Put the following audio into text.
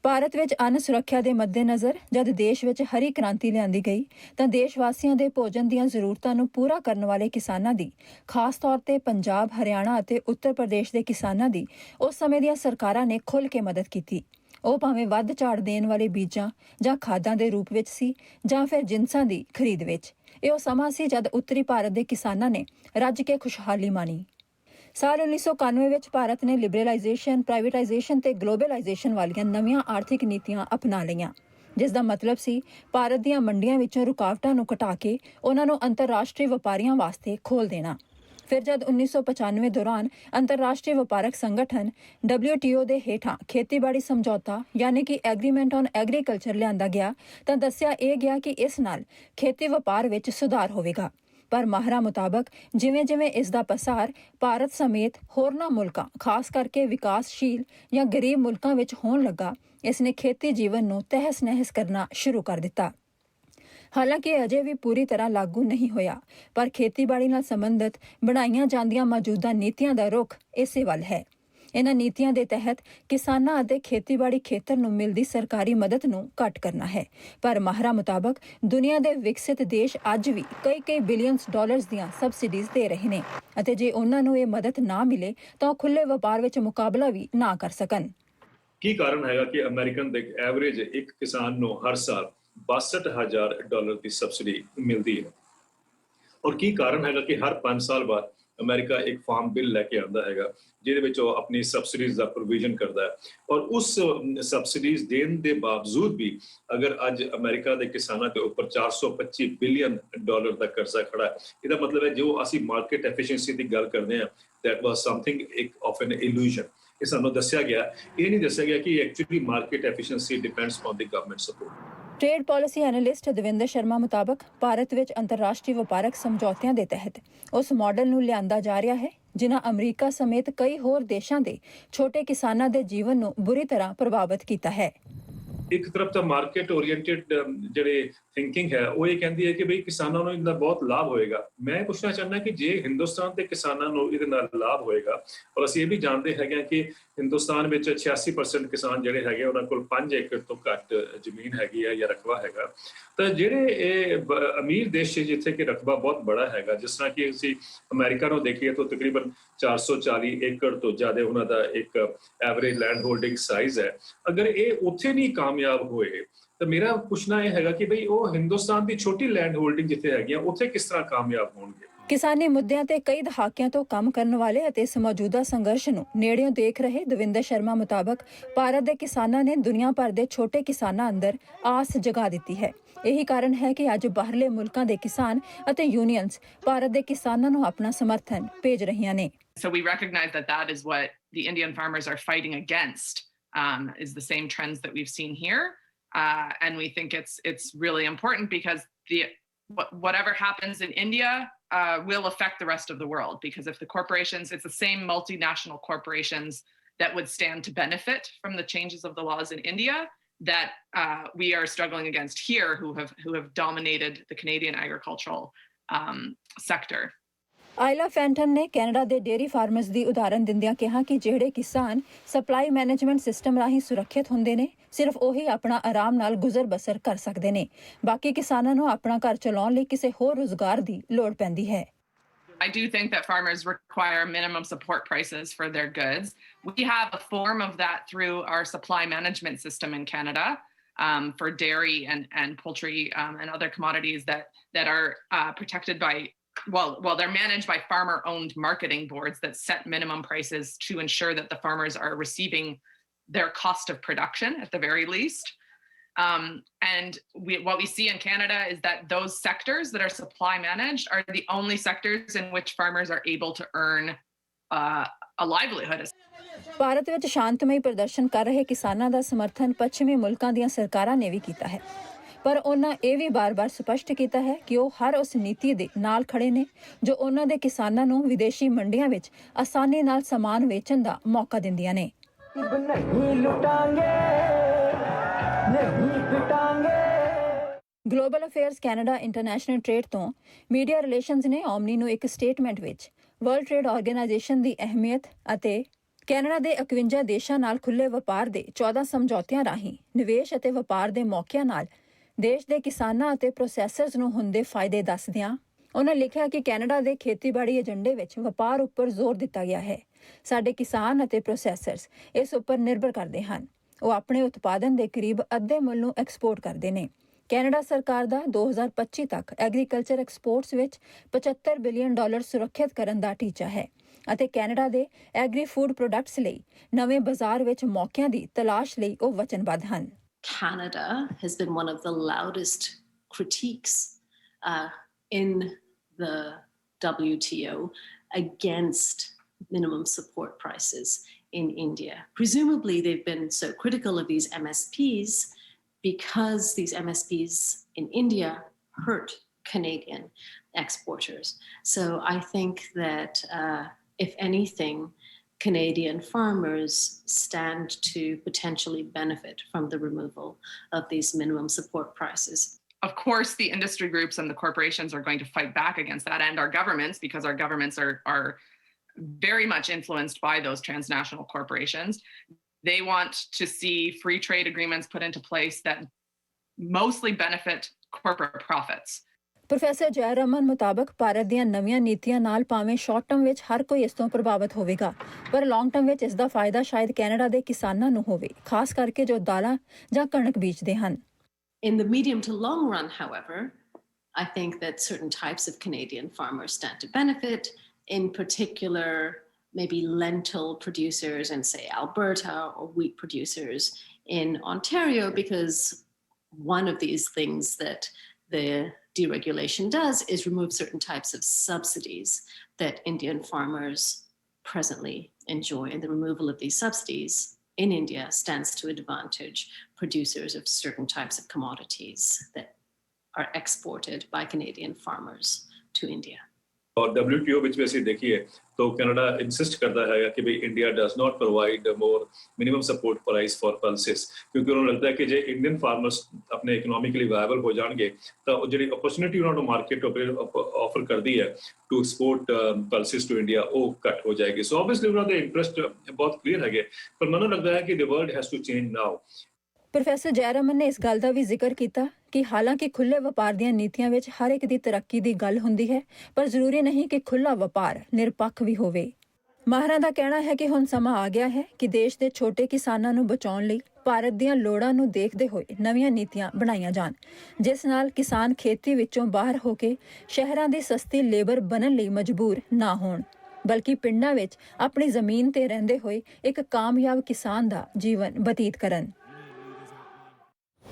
ਭਾਰਤ ਵਿੱਚ ਅੰਨ ਸੁਰੱਖਿਆ ਦੇ ਮੱਦੇਨਜ਼ਰ ਜਦ ਦੇਸ਼ ਵਿੱਚ ਹਰੀ ਕ੍ਰਾਂਤੀ ਲਿਆਂਦੀ ਗਈ ਤਾਂ ਦੇਸ਼ ਵਾਸੀਆਂ ਦੇ ਭੋਜਨ ਦੀਆਂ ਜ਼ਰੂਰਤਾਂ ਨੂੰ ਪੂਰਾ ਕਰਨ ਵਾਲੇ ਕਿਸਾਨਾਂ ਦੀ, ਖਾਸ ਤੌਰ ਤੇ ਪੰਜਾਬ, ਹਰਿਆਣਾ ਅਤੇ ਉੱਤਰ ਪ੍ਰਦੇਸ਼ ਦੇ ਕਿਸਾਨਾਂ ਦੀ ਉਸ ਸਮੇਂ ਦੀਆਂ ਸਰਕਾਰਾਂ ਨੇ ਖੁੱਲ੍ਹ ਕੇ ਮਦਦ ਕੀਤੀ। ਉਹ ਭਾਵੇਂ ਵੱਧ ਝਾੜ ਦੇਣ ਵਾਲੇ ਬੀਜਾਂ ਜਾਂ ਖਾਦਾਂ ਦੇ ਰੂਪ ਵਿੱਚ ਸੀ ਜਾਂ ਫਿਰ ਜਿਨਸਾਂ ਦੀ ਖਰੀਦ ਵਿੱਚ। ਇਹ ਉਹ ਸਮਾਂ ਸੀ ਜਦ ਉੱਤਰੀ ਭਾਰਤ ਦੇ ਕਿਸਾਨਾਂ ਨੇ ਰੱਜ ਕੇ ਖੁਸ਼ਹਾਲੀ ਮਾਣੀ। ਸਾਲ 1991 ਵਿੱਚ ਭਾਰਤ ਨੇ ਲਿਬਰਲਾਈਜੇਸ਼ਨ, ਪ੍ਰਾਈਵੇਟਾਈਜੇਸ਼ਨ ਤੇ ਗਲੋਬਲਾਈਜੇਸ਼ਨ ਵਾਲੀਆਂ ਨਵੀਆਂ ਆਰਥਿਕ ਨੀਤੀਆਂ ਅਪਣਾ ਲਈਆਂ, ਜਿਸ ਦਾ ਮਤਲਬ ਸੀ ਭਾਰਤ ਦੀਆਂ ਮੰਡੀਆਂ ਵਿੱਚੋਂ ਰੁਕਾਵਟਾਂ ਨੂੰ ਘਟਾ ਕੇ ਉਹਨਾਂ ਨੂੰ ਅੰਤਰਰਾਸ਼ਟਰੀ ਵਪਾਰੀਆਂ ਵਾਸਤੇ ਖੋਲ੍ਹ ਦੇਣਾ। ਫਿਰ ਜਦ 1995 ਦੌਰਾਨ ਅੰਤਰਰਾਸ਼ਟਰੀ ਵਪਾਰਕ ਸੰਗਠਨ WTO ਦੇ ਹੇਠਾਂ ਖੇਤੀਬਾੜੀ ਸਮਝੌਤਾ ਯਾਨੀ ਕਿ ਐਗਰੀਮੈਂਟ ਔਨ ਐਗਰੀਕਲਚਰ ਲਿਆਂਦਾ ਗਿਆ ਤਾਂ ਦੱਸਿਆ ਇਹ ਗਿਆ ਕਿ ਇਸ ਨਾਲ ਖੇਤੀ ਵਪਾਰ ਵਿੱਚ ਸੁਧਾਰ ਹੋਵੇਗਾ। ਪਰ ਮਾਹਰਾਂ ਮੁਤਾਬਕ ਜਿਵੇਂ-ਜਿਵੇਂ ਇਸ ਦਾ ਪਸਾਰ ਭਾਰਤ ਸਮੇਤ ਹੋਰਨਾਂ ਮੁਲਕਾਂ, ਖਾਸ ਕਰਕੇ ਵਿਕਾਸਸ਼ੀਲ ਜਾਂ ਗਰੀਬ ਮੁਲਕਾਂ ਵਿੱਚ ਹੋਣ ਲੱਗਾ, ਇਸ ਨੇ ਖੇਤੀ ਜੀਵਨ ਨੂੰ ਤਹਿਸ-ਨਹਿਸ ਕਰਨਾ ਸ਼ੁਰੂ ਕਰ ਦਿੱਤਾ। ਹਾਲਾਂਕਿ ਇਹ ਅਜੇ ਵੀ ਪੂਰੀ ਤਰ੍ਹਾਂ ਲਾਗੂ ਨਹੀਂ ਹੋਇਆ, ਪਰ ਖੇਤੀਬਾੜੀ ਨਾਲ ਸੰਬੰਧਿਤ ਬਣਾਈਆਂ ਜਾਂਦੀਆਂ ਮੌਜੂਦਾ ਨੀਤੀਆਂ ਦਾ ਰੁਖ ਇਸੇ ਵੱਲ ਹੈ। ਇਹਨਾਂ ਨੀਤੀਆਂ ਦੇ ਤਹਿਤ ਕਿਸਾਨਾਂ ਅਤੇ ਖੇਤੀਬਾੜੀ ਖੇਤਰ ਨੂੰ ਮਿਲਦੀ ਸਰਕਾਰੀ ਮਦਦ ਨੂੰ ਘੱਟ ਕਰਨਾ ਹੈ। ਪਰ ਮਾਹਰਾਂ ਮੁਤਾਬਕ ਦੁਨੀਆ ਦੇ ਵਿਕਸਿਤ ਦੇਸ਼ ਅੱਜ ਵੀ ਕਈ ਬਿਲੀਅਨਸ ਡਾਲਰਸ ਦੀਆਂ ਸਬਸਿਡੀਜ਼ ਦੇ ਰਹੇ ਨੇ ਅਤੇ ਜੇ ਉਹਨਾਂ ਨੂੰ ਇਹ ਮਦਦ ਨਾ ਮਿਲੇ ਤਾਂ ਉਹ ਖੁੱਲ੍ਹੇ ਵਪਾਰ ਵਿੱਚ ਮੁਕਾਬਲਾ ਵੀ ਨਾ ਕਰ ਸਕਣ। ਕੀ ਕਾਰਨ ਹੈਗਾ ਕਿ ਅਮਰੀਕਨ ਦੇ ਐਵਰੇਜ ਇੱਕ ਕਿਸਾਨ ਨੂੰ ਹਰ ਸਾਲ $62,000 ਦੀ ਸਬਸਿਡੀ ਮਿਲਦੀ ਹੈ? ਔਰ ਕੀ ਕਾਰਨ ਹੈਗਾ ਕਿ ਹਰ 5 ਸਾਲ ਬਾਅਦ ਅਮਰੀਕਾ ਇੱਕ ਫਾਰਮ ਬਿੱਲ ਲੈ ਕੇ ਆਉਂਦਾ ਹੈਗਾ ਜਿਹਦੇ ਵਿੱਚ ਉਹ ਆਪਣੀ ਸਬਸਿਡੀਜ਼ ਦਾ ਪ੍ਰੋਵੀਜ਼ਨ ਕਰਦਾ ਹੈ? ਔਰ ਉਸ ਸਬਸਿਡੀਜ਼ ਦੇਣ ਦੇ ਬਾਵਜੂਦ ਵੀ ਅਗਰ ਅੱਜ ਅਮਰੀਕਾ ਦੇ ਕਿਸਾਨਾਂ ਦੇ ਉੱਪਰ $425 ਬਿਲੀਅਨ ਦਾ ਕਰਜ਼ਾ ਖੜਾ ਹੈ, ਇਹਦਾ ਮਤਲਬ ਹੈ ਜੋ ਅਸੀਂ ਮਾਰਕੀਟ ਐਫੀਸ਼ੀਐਂਸੀ ਦੀ ਗੱਲ ਕਰਦੇ ਹਾਂ, that was something of an illusion. ਇਹ ਸਾਨੂੰ ਦੱਸਿਆ ਗਿਆ, ਇਹ ਨਹੀਂ ਦੱਸਿਆ ਗਿਆ ਕਿ actually market efficiency depends on the government support. Trade policy analyst Davinder Sharma ਮੁਤਾਬਕ ਭਾਰਤ ਵਿੱਚ ਅੰਤਰਰਾਸ਼ਟਰੀ ਵਪਾਰਕ ਸਮਝੌਤਿਆਂ ਦੇ ਤਹਿਤ ਉਸ ਮਾਡਲ ਨੂੰ ਲਿਆਂਦਾ ਜਾ ਰਿਹਾ ਹੈ ਜਿਨ੍ਹਾਂ ਅਮਰੀਕਾ ਸਮੇਤ ਕਈ ਹੋਰ ਦੇਸ਼ਾਂ ਦੇ ਛੋਟੇ ਕਿਸਾਨਾਂ ਦੇ ਜੀਵਨ ਨੂੰ ਬੁਰੀ ਤਰ੍ਹਾਂ ਪ੍ਰਭਾਵਿਤ ਕੀਤਾ ਹੈ। ਇੱਕ ਤਰਫ ਤਾਂ ਮਾਰਕੀਟ ਓਰੀਐਂਟਡ ਜਿਹੜੇ ਥਿੰਕਿੰਗ ਹੈ ਉਹ ਇਹ ਕਹਿੰਦੀ ਹੈ ਕਿ ਬਈ ਕਿਸਾਨਾਂ ਨੂੰ ਇਹਦਾ ਬਹੁਤ ਲਾਭ ਹੋਏਗਾ। ਮੈਂ ਪੁੱਛਣਾ ਚਾਹੁੰਦਾ ਕਿ ਜੇ ਹਿੰਦੁਸਤਾਨ ਦੇ ਕਿਸਾਨਾਂ ਨੂੰ ਇਹਦੇ ਨਾਲ ਲਾਭ ਹੋਏਗਾ, ਔਰ ਅਸੀਂ ਇਹ ਵੀ ਜਾਣਦੇ ਹੈਗੇ ਕਿ ਹਿੰਦੁਸਤਾਨ ਵਿੱਚ 86% ਕਿਸਾਨ ਜਿਹੜੇ ਹੈਗੇ ਉਹਨਾਂ ਕੋਲ 5 ਏਕੜ ਤੋਂ ਘੱਟ ਜ਼ਮੀਨ ਹੈਗੀ ਹੈ ਜਾਂ ਰਕਬਾ ਹੈਗਾ, ਤਾਂ ਜਿਹੜੇ ਇਹ ਅਮੀਰ ਦੇਸ਼ ਜਿੱਥੇ ਕਿ ਰਕਬਾ ਬਹੁਤ ਬੜਾ ਹੈਗਾ, ਜਿਸ ਤਰ੍ਹਾਂ ਕਿ ਅਸੀਂ ਅਮਰੀਕਾ ਨੂੰ ਦੇਖੀਏ ਤਾਂ ਤਕਰੀਬਨ 440 ਏਕੜ ਤੋਂ ਜ਼ਿਆਦਾ ਉਹਨਾਂ ਦਾ ਇੱਕ ਐਵਰੇਜ ਲੈਂਡ ਹੋਲਡਿੰਗ ਸਾਈਜ਼ ਹੈ। ਅਗਰ ਇਹ ਉੱਥੇ ਨਹੀਂ ਕਾਮਯਾਬ ਹੋਏ ਤਾਂ ਮੇਰਾ ਪੁੱਛਣਾ ਇਹ ਹੈਗਾ ਕਿ ਬਈ ਉਹ ਹਿੰਦੁਸਤਾਨ ਦੀ ਛੋਟੀ ਲੈਂਡ ਹੋਲਡਿੰਗ ਜਿੱਥੇ ਹੈਗੀਆਂ ਉੱਥੇ ਕਿਸ ਤਰ੍ਹਾਂ ਕਾਮਯਾਬ ਹੋਣਗੇ? ਕਿਸਾਨੀ ਮੁੱਦਿਆਂ ਤੇ ਕਈ ਦਹਾਕਿਆਂ ਤੋਂ ਕੰਮ ਕਰਨ ਵਾਲੇ ਅਤੇ ਇਸ ਮੌਜੂਦਾ ਸੰਘਰਸ਼ ਨੂੰ ਨੇੜਿਓਂ ਦੇਖ ਰਹੇ ਦਵਿੰਦਰ ਸ਼ਰਮਾ ਮੁਤਾਬਕ ਭਾਰਤ ਦੇ ਕਿਸਾਨਾਂ ਨੇ ਦੁਨੀਆ ਭਰ ਦੇ ਛੋਟੇ ਕਿਸਾਨਾਂ ਅੰਦਰ ਆਸ ਜਗਾ ਦਿੱਤੀ ਹੈ। ਇਹੀ ਕਾਰਨ ਹੈ ਕਿ ਅੱਜ ਬਾਹਰਲੇ ਮੁਲਕਾਂ ਦੇ ਕਿਸਾਨ ਅਤੇ ਯੂਨੀਅਨਸ ਭਾਰਤ ਦੇ ਕਿਸਾਨਾਂ ਨੂੰ ਆਪਣਾ ਸਮਰਥਨ ਭੇਜ ਰਹੀਆਂ ਨੇ। So we recognize that that is what the Indian farmers are fighting against, is the same trends that we've seen here. And we think it's really important because whatever happens in India will affect the rest of the world, because if the corporations, it's the same multinational corporations that would stand to benefit from the changes of the laws in India that we are struggling against here, who have dominated the Canadian agricultural sector. ਆਇਲਾ ਫੈਂਟਨ ਨੇ Canada ਦੇ dairy farmers ਦੀ ਉਦਾਹਰਨ ਦਿੰਦਿਆਂ ਕਿਹਾ ਕਿ ਜਿਹੜੇ ਕਿਸਾਨ supply management system ਰਾਹੀਂ ਸੁਰੱਖਿਅਤ ਹੁੰਦੇ ਨੇ, ਸਿਰਫ ਉਹੀ ਆਪਣਾ ਆਰਾਮ ਨਾਲ ਗੁਜ਼ਰ ਬਸਰ ਕਰ ਸਕਦੇ ਨੇ। ਬਾਕੀ ਕਿਸਾਨਾਂ ਨੂੰ ਆਪਣਾ ਘਰ ਚਲਾਉਣ ਲਈ ਕਿਸੇ ਹੋਰ ਰੁਜ਼ਗਾਰ ਦੀ ਲੋੜ ਪੈਂਦੀ ਹੈ। I do think that farmers require minimum support prices for their goods. We have a form of that through our supply management system in Canada for dairy and poultry and other commodities that are protected by, well, they're managed by farmer-owned marketing boards that set minimum prices to ensure that the farmers are receiving their cost of production at the very least. And what we see in Canada is that those sectors that are supply managed are the only sectors in which farmers are able to earn a livelihood. Bharat ਵਿੱਚ ਸ਼ਾਂਤਮਈ ਪ੍ਰਦਰਸ਼ਨ ਕਰ ਰਹੇ ਕਿਸਾਨਾਂ ਦਾ ਸਮਰਥਨ ਪੱਛਮੀ ਮੁਲਕਾਂ ਦੀਆਂ ਸਰਕਾਰਾਂ ਨੇ ਵੀ ਕੀਤਾ ਹੈ, ਪਰ ਉਹਨਾਂ ਇਹ ਵੀ ਬਾਰ-ਬਾਰ ਸਪਸ਼ਟ ਕੀਤਾ ਹੈ ਕਿ ਉਹ ਹਰ ਉਸ ਨੀਤੀ ਦੇ ਨਾਲ ਖੜੇ ਨੇ ਜੋ ਉਹਨਾਂ ਦੇ ਕਿਸਾਨਾਂ ਨੂੰ ਵਿਦੇਸ਼ੀ ਮੰਡੀਆਂ ਵਿੱਚ ਆਸਾਨੀ ਨਾਲ ਸਮਾਨ ਵੇਚਣ ਦਾ ਮੌਕਾ ਦਿੰਦੀਆਂ ਨੇ। Global affairs Canada international trade ਤੋਂ ਮੀਡੀਆ ਰਿਲੇਸ਼ਨਸ ਨੇ ਓਮਨੀ ਨੂੰ ਇੱਕ ਸਟੇਟਮੈਂਟ ਵਿੱਚ ਵਰਲਡ ਟ੍ਰੇਡ ਆਰਗੇਨਾਈਜੇਸ਼ਨ ਦੀ ਅਹਿਮੀਅਤ ਅਤੇ ਕੈਨੇਡਾ ਦੇ 51 ਦੇਸ਼ਾਂ ਨਾਲ ਖੁੱਲ੍ਹੇ ਵਪਾਰ ਦੇ 14 ਸਮਝੌਤਿਆਂ ਰਾਹੀਂ ਨਿਵੇਸ਼ ਅਤੇ ਵਪਾਰ ਦੇ ਮੌਕਿਆਂ ਨਾਲ ਦੇਸ਼ ਦੇ ਕਿਸਾਨਾਂ ਅਤੇ ਪ੍ਰੋਸੈਸਰਜ਼ ਨੂੰ ਹੁੰਦੇ ਫਾਇਦੇ ਦੱਸਦਿਆਂ ਉਹਨਾਂ ਲਿਖਿਆ ਕਿ ਕੈਨੇਡਾ ਦੇ ਖੇਤੀਬਾੜੀ ਏਜੰਡੇ ਵਿੱਚ ਵਪਾਰ ਉੱਪਰ ਜ਼ੋਰ ਦਿੱਤਾ ਗਿਆ ਹੈ। ਸਾਡੇ ਕਿਸਾਨ ਅਤੇ ਪ੍ਰੋਸੈਸਰਜ਼ ਇਸ ਉੱਪਰ ਨਿਰਭਰ ਕਰਦੇ ਹਨ। ਉਹ ਆਪਣੇ ਉਤਪਾਦਨ ਦੇ ਕਰੀਬ ਅੱਧੇ ਮੁੱਲ ਨੂੰ ਐਕਸਪੋਰਟ ਕਰਦੇ ਨੇ। ਕੈਨੇਡਾ ਸਰਕਾਰ ਦਾ 2025 ਤੱਕ ਐਗਰੀਕਲਚਰ ਐਕਸਪੋਰਟਸ ਵਿੱਚ $75 ਬਿਲੀਅਨ ਸੁਰੱਖਿਅਤ ਕਰਨ ਦਾ ਟੀਚਾ ਹੈ ਅਤੇ ਕੈਨੇਡਾ ਦੇ ਐਗਰੀ ਫੂਡ ਪ੍ਰੋਡਕਟਸ ਲਈ ਨਵੇਂ ਬਾਜ਼ਾਰ ਵਿੱਚ ਮੌਕਿਆਂ ਦੀ ਤਲਾਸ਼ ਲਈ ਉਹ ਵਚਨਬੱਧ ਹਨ। Canada has been one of the loudest critiques in the WTO against minimum support prices in India. Presumably, they've been so critical of these MSPs because these MSPs in India hurt Canadian exporters. So I think that, if anything, Canadian farmers stand to potentially benefit from the removal of these minimum support prices. Of course, the industry groups and the corporations are going to fight back against that, and our governments, because our governments are very much influenced by those transnational corporations. They want to see free trade agreements put into place that mostly benefit corporate profits. Professor Jai Raman ਮੁਤਾਬਕ ਭਾਰਤ ਦੀਆਂ ਨਵੀਆਂ ਨੀਤੀਆਂ ਨਾਲ ਭਾਵੇਂ short term ਵਿੱਚ ਹਰ ਕੋਈ ਇਸ ਤੋਂ ਪ੍ਰਭਾਵਿਤ ਹੋਵੇਗਾ, ਪਰ ਲੌਂਗ ਟਰਮ ਵਿੱਚ ਇਸ ਦਾ ਫਾਇਦਾ ਸ਼ਾਇਦ ਕੈਨੇਡਾ ਦੇ ਕਿਸਾਨਾਂ ਨੂੰ ਹੋਵੇ, ਖਾਸ ਕਰਕੇ ਜੋ ਦਾਲਾਂ ਜਾਂ ਕਣਕ ਬੀਜਦੇ ਹਨ। In the medium to long run, however, I think that certain types of Canadian farmers stand to benefit, in particular, maybe lentil producers in, say, Alberta, or wheat producers in Ontario, because one of these things that the deregulation does is remove certain types of subsidies that Indian farmers presently enjoy. And the removal of these subsidies in India stands to advantage producers of certain types of commodities that are exported by Canadian farmers to India. और WTO ਵਿੱਚ ਵੀ ਅਸੀਂ ਦੇਖੀਏ ਤਾਂ Canada insist ਕਰਦਾ ਹੈ ਕਿ ਵੀ India does not provide more minimum support price for pulses, ਕਿਉਂਕਿ ਉਹਨਾਂ ਨੂੰ ਲੱਗਦਾ ਹੈ ਕਿ ਜੇ ਇੰਡੀਅਨ ਫਾਰਮਰਸ ਆਪਣੇ ਇਕਨੋਮਿਕਲੀ ਵਾਇਬਲ ਹੋ ਜਾਣਗੇ ਤਾਂ ਉਹ ਜਿਹੜੀ ਓਪਰਚੁਨਿਟੀ ਉਹਨਾਂ ਨੂੰ ਮਾਰਕੀਟ ਆਫਰ ਕਰਦੀ ਹੈ to export pulses to India, ਉਹ ਘੱਟ ਹੋ ਜਾਏਗੀ। ਸੋ ਆਬਵੀਅਸਲੀ ਉਹਨਾਂ ਦੇ ਇੰਟਰਸਟ ਬਹੁਤ ਕਲੀਅਰ ਹੈਗੇ, ਪਰ ਮੈਨੂੰ ਲੱਗਦਾ ਹੈ ਕਿ the world has to change now. Professor Jai Raman ਨੇ ਇਸ ਗੱਲ ਦਾ ਵੀ ਜ਼ਿਕਰ ਕੀਤਾ ਕਿ ਹਾਲਾਂਕਿ ਖੁੱਲ੍ਹੇ ਵਪਾਰ ਦੀਆਂ ਨੀਤੀਆਂ ਵਿੱਚ ਹਰ ਇੱਕ ਦੀ ਤਰੱਕੀ ਦੀ ਗੱਲ ਹੁੰਦੀ ਹੈ, ਪਰ ਜ਼ਰੂਰੀ ਨਹੀਂ ਕਿ ਖੁੱਲ੍ਹਾ ਵਪਾਰ ਨਿਰਪੱਖ ਵੀ ਹੋਵੇ। ਮਾਹਰਾਂ ਦਾ ਕਹਿਣਾ ਹੈ ਕਿ ਹੁਣ ਸਮਾਂ ਆ ਗਿਆ ਹੈ ਕਿ ਦੇਸ਼ ਦੇ ਛੋਟੇ ਕਿਸਾਨਾਂ ਨੂੰ ਬਚਾਉਣ ਲਈ ਭਾਰਤ ਦੀਆਂ ਲੋੜਾਂ ਨੂੰ ਦੇਖਦੇ ਹੋਏ ਨਵੀਆਂ ਨੀਤੀਆਂ ਬਣਾਈਆਂ ਜਾਣ, ਜਿਸ ਨਾਲ ਕਿਸਾਨ ਖੇਤੀ ਵਿੱਚੋਂ ਬਾਹਰ ਹੋ ਕੇ ਸ਼ਹਿਰਾਂ ਦੀ ਸਸਤੀ ਲੇਬਰ ਬਣਨ ਲਈ ਮਜਬੂਰ ਨਾ ਹੋਣ, ਬਲਕਿ ਪਿੰਡਾਂ ਵਿੱਚ ਆਪਣੀ ਜ਼ਮੀਨ ਤੇ ਰਹਿੰਦੇ ਹੋਏ ਇੱਕ ਕਾਮਯਾਬ ਕਿਸਾਨ ਦਾ ਜੀਵਨ ਬਤੀਤ ਕਰਨ।